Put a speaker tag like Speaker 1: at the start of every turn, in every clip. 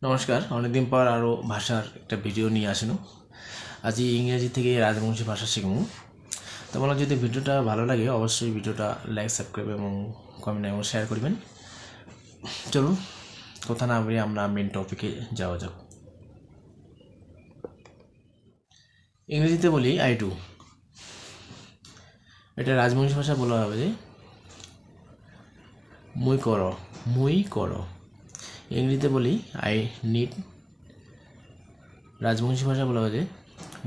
Speaker 1: নমস্কার, অনেকদিন পর আরও ভাষার একটা ভিডিও নিয়ে আসেন। আজ ইংরেজি থেকে রাজবংশী ভাষা শিখব। তোমরা যদি ভিডিওটা ভালো লাগে অবশ্যই ভিডিওটা লাইক, সাবস্ক্রাইব এবং কমেন্ট এবং শেয়ার করবেন। চলুন কথা না বলে আমরা মেন টপিকে যাওয়া যাক। ইংরেজিতে বলি আই ডু। এটা রাজবংশী ভাষা বলা হবে যে মুই করো, মুই করো। ইংরেজিতে বলি আই নিড। রাজবংশী ভাষা বলা হয় যে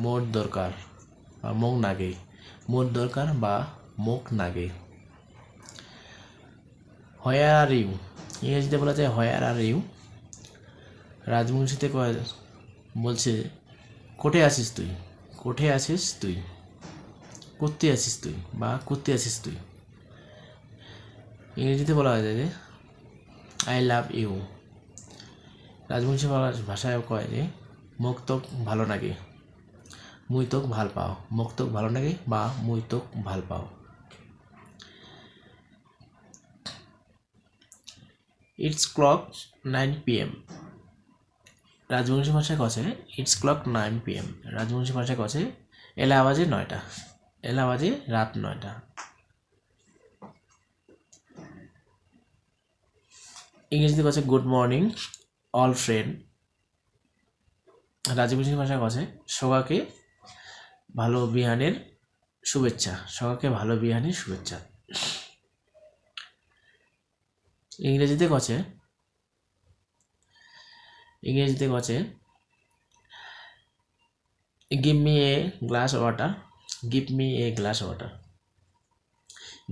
Speaker 1: মোর দরকার বা মোক নাগে, মোর দরকার বা মোক নাগে। হোয়ার আর ইউ, ইংরেজিতে বলা যায় হোয়ার আর ইউ। রাজবংশীতে বলছে কোঠে আছিস তুই, কোঠে আছিস তুই, করতে আছিস তুই বা করতে আছিস তুই। ইংরেজিতে বলা হয় যে আই লাভ ইউ। রাজবংশী ভাষায় কয় যে মোক তোক ভালো লাগে, মুই তোক ভাল পাও, মোক তোক ভালো লাগে বা মুই তোক ভাল পাও। It's clock 9 PM। রাজবংশী ভাষায় কছে ইটস ক্লক 9 PM। রাজবংশী ভাষায় কছে এলা বাজে 9টা, এলা বাজে রাত 9টা। ইংরেজিতে কছে good morning all friend. Rajbanshi ভাষায় কছে সবাকে ভালো বিহানের শুভেচ্ছা, সবাইকে ভালো বিহানের শুভেচ্ছা। ইংরেজিতে কছে give me a glass of water, give me a glass of water,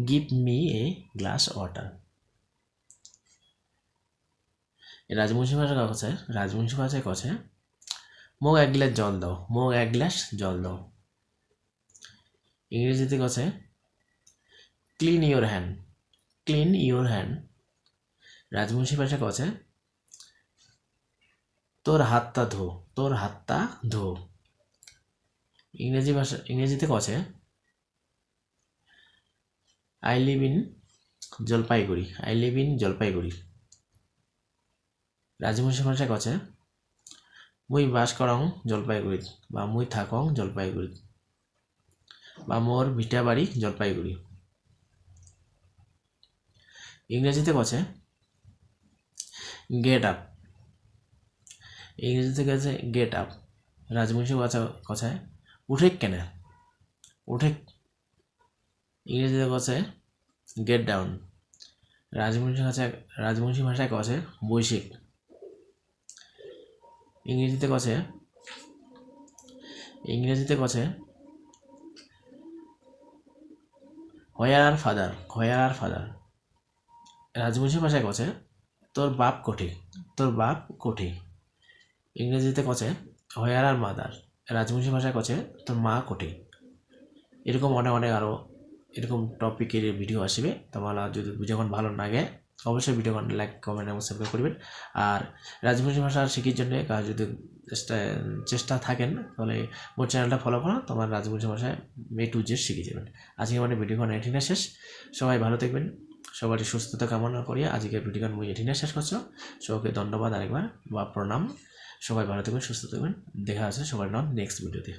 Speaker 1: give me a glass of water। Rajbanshi ভাষায় কছে মোক এক গ্লাস জল দাও, মোক এক গ্লাস জল দাও। ইংরেজিতে কছে clean your hand, clean your hand. Rajbanshi ভাষায় কছে তোর হাতটা ধো, তোর হাতটা ধো। ইংরেজিতে কছে I live in Jalpaiguri, I live in Jalpaiguri. Rajbanshi ভাষায় কছে মুই বাস করং জলপাইগুড়িত বা মুই থাকং জলপাইগুড়িত বা মোর ভিটা বাড়ি জলপাইগুড়ি। ইংরেজিতে কছে গেট আপ, ইংরেজিতে কছে গেট আপ। রাজবংশী ভাষা কথায় উঠে কেনে, উঠে। ইংরেজিতে কছে গেট ডাউন। রাজবংশী ভাষায় কছে বৈশিক। ইংরেজিতে কছে হোয়ার আর ফাদার, হোয়ার আর ফাদার। রাজবংশী ভাষায় কছে তোর বাপ কোঠে, তোর বাপ কোঠে। ইংরেজিতে কছে হোয়ার আর মাদার। রাজবংশী ভাষায় কছে তোর মা কোঠে। এরকম অনেক আরও এরকম টপিকের ভিডিও আসবে। তোমার যদি যখন ভালো লাগে অবশ্যই ভিডিও লাইক, কমেন্ট এবং সাবস্ক্রাইব করবেন। আর রাজবংশী ভাষা শিখির জন্য কার যদি চেষ্টা থাকেন তাহলে মোর চ্যানেলটা ফলো করো, তোমার রাজবংশী ভাষায় A to Z শিখে যাবেন। আজকে মানে ভিডিওখন এখানে শেষ। সবাই ভালো থাকবেন, সবারই সুস্থতা কামনা করি আজকের ভিডিওখন মুই এখানে শেষ করছো। সবাইকে ধন্যবাদ আরেকবার বা প্রণাম। সবাই ভালো থাকবেন, সুস্থ থাকবেন। দেখা আছে সবার নেক্সট ভিডিওতে।